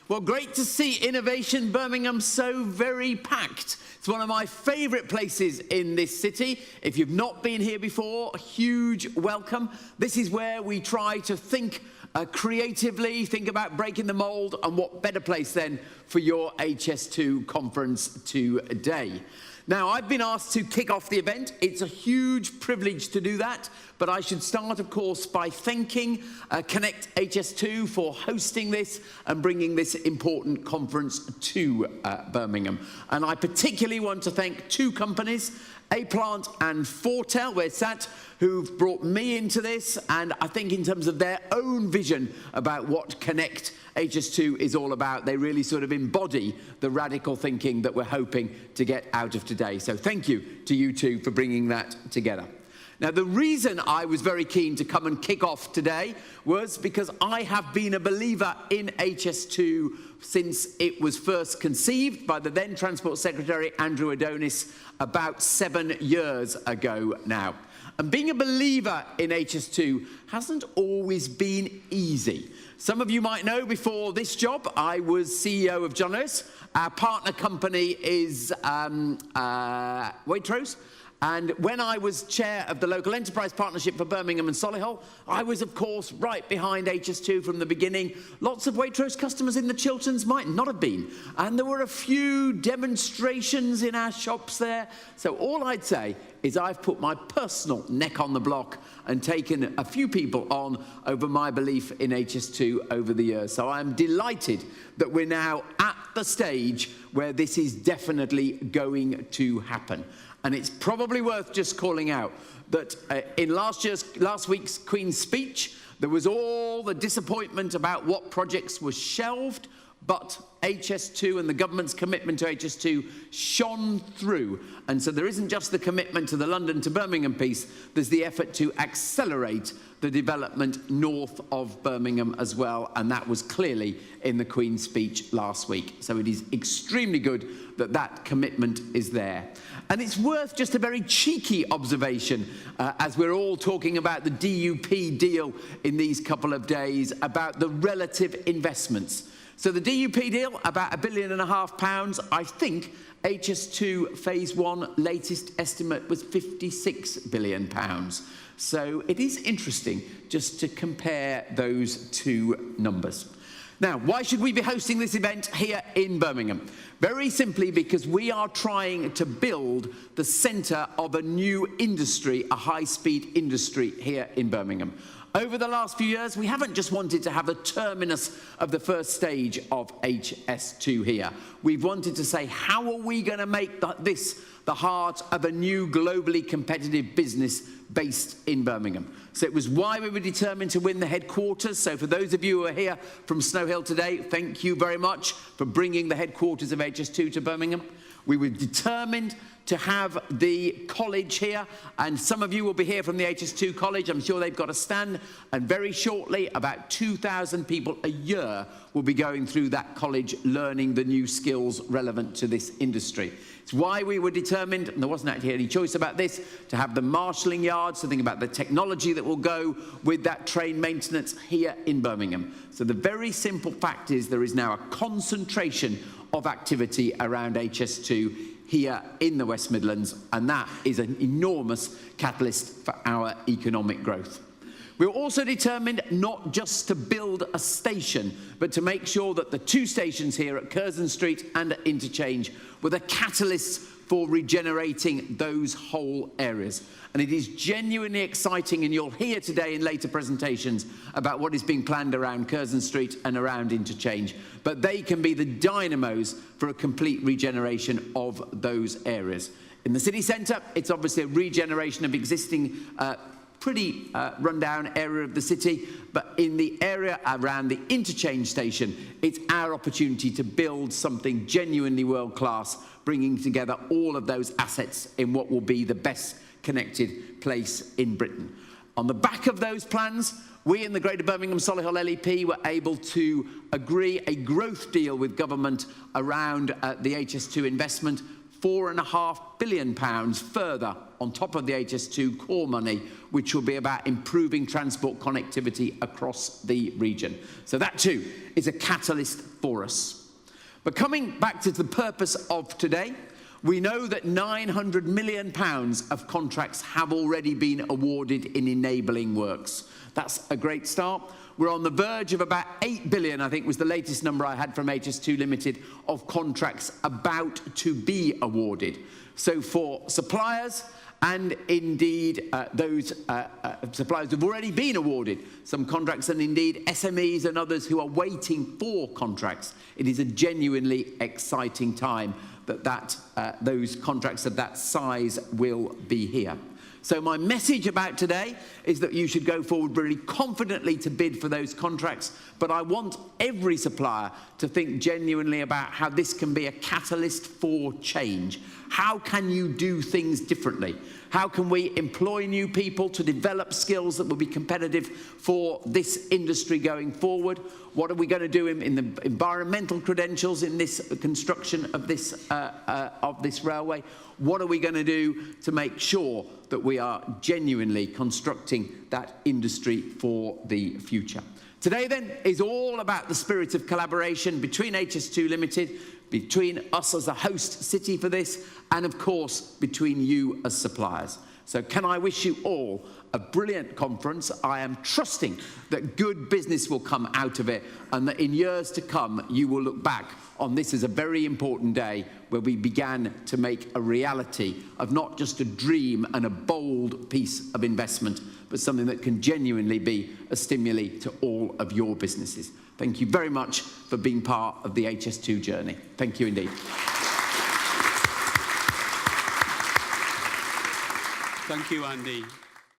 Well, great to see Innovation Birmingham so very packed. It's one of my favourite places in this city. If you've not been here before, a huge welcome. This is where we try to think creatively, think about breaking the mould, and what better place then for your HS2 conference today. Now, I've been asked to kick off the event. It's a huge privilege to do that, but I should start, of course, by thanking Connect HS2 for hosting this and bringing this important conference to Birmingham. And I particularly want to thank two companies, A-Plant and Fortel, where it's at, who've brought me into this, and I think in terms of their own vision about what Connect HS2 is all about, they really sort of embody the radical thinking that we're hoping to get out of today. So thank you to you two for bringing that together. Now, the reason I was very keen to come and kick off today was because I have been a believer in HS2 since it was first conceived by the then Transport Secretary, Andrew Adonis, about 7 years ago now. And being a believer in HS2 hasn't always been easy. Some of you might know, before this job, I was CEO of John Lewis. Our partner company is Waitrose. And when I was chair of the Local Enterprise Partnership for Birmingham and Solihull, I was, of course, right behind HS2 from the beginning. Lots of Waitrose customers in the Chilterns might not have been. And there were a few demonstrations in our shops there. So all I'd say is I've put my personal neck on the block and taken a few people on over my belief in HS2 over the years. So I'm delighted that we're now at the stage where this is definitely going to happen. And it's probably worth just calling out that in last week's Queen's speech, there was all the disappointment about what projects were shelved, but HS2 and the government's commitment to HS2 shone through. And so there isn't just the commitment to the London to Birmingham piece, there's the effort to accelerate the development north of Birmingham as well, and that was clearly in the Queen's speech last week. So it is extremely good that that commitment is there. And it's worth just a very cheeky observation as we're all talking about the DUP deal in these couple of days, about the relative investments. So the DUP deal, about £1.5 billion. I think HS2 Phase 1 latest estimate was £56 billion. So it is interesting just to compare those two numbers. Now, why should we be hosting this event here in Birmingham? Very simply because we are trying to build the centre of a new industry, a high-speed industry here in Birmingham. Over the last few years, we haven't just wanted to have a terminus of the first stage of HS2 here. We've wanted to say, how are we going to make this the heart of a new globally competitive business based in Birmingham? So it was why we were determined to win the headquarters. So for those of you who are here from Snow Hill today, thank you very much for bringing the headquarters of HS2 to Birmingham. We were determined to have the college here, and some of you will be here from the HS2 college. I'm sure they've got a stand, and very shortly about 2,000 people a year will be going through that college learning the new skills relevant to this industry. It's why we were determined, and there wasn't actually any choice about this, to have the marshalling yards, to think about the technology that will go with that train maintenance here in Birmingham. So the very simple fact is there is now a concentration of activity around HS2 here in the West Midlands, and that is an enormous catalyst for our economic growth. We're also determined not just to build a station, but to make sure that the two stations here at Curzon Street and at Interchange were the catalysts for regenerating those whole areas. And it is genuinely exciting, and you'll hear today in later presentations about what is being planned around Curzon Street and around Interchange. But they can be the dynamos for a complete regeneration of those areas. In the city centre, it's obviously a regeneration of existing pretty rundown area of the city, but in the area around the Interchange station, it's our opportunity to build something genuinely world-class, bringing together all of those assets in what will be the best connected place in Britain. On the back of those plans, we in the Greater Birmingham Solihull LEP were able to agree a growth deal with government around the HS2 investment, £4.5 billion further on top of the HS2 core money, which will be about improving transport connectivity across the region. So that too is a catalyst for us. But coming back to the purpose of today, we know that £900 million of contracts have already been awarded in enabling works. That's a great start. We're on the verge of about 8 billion, I think was the latest number I had from HS2 Limited, of contracts about to be awarded. So for suppliers, and indeed those suppliers who've already been awarded some contracts, and indeed SMEs and others who are waiting for contracts, it is a genuinely exciting time that those contracts of that size will be here. So my message about today is that you should go forward really confidently to bid for those contracts, but I want every supplier to think genuinely about how this can be a catalyst for change. How can you do things differently? How can we employ new people to develop skills that will be competitive for this industry going forward? What are we going to do in the environmental credentials in this construction of this railway? What are we going to do to make sure that we are genuinely constructing that industry for the future? Today then is all about the spirit of collaboration between HS2 Limited, between us as a host city for this, and of course between you as suppliers. So can I wish you all a brilliant conference. I am trusting that good business will come out of it, and that in years to come you will look back on this as a very important day where we began to make a reality of not just a dream and a bold piece of investment, but something that can genuinely be a stimuli to all of your businesses. Thank you very much for being part of the HS2 journey. Thank you indeed. Thank you, Andy.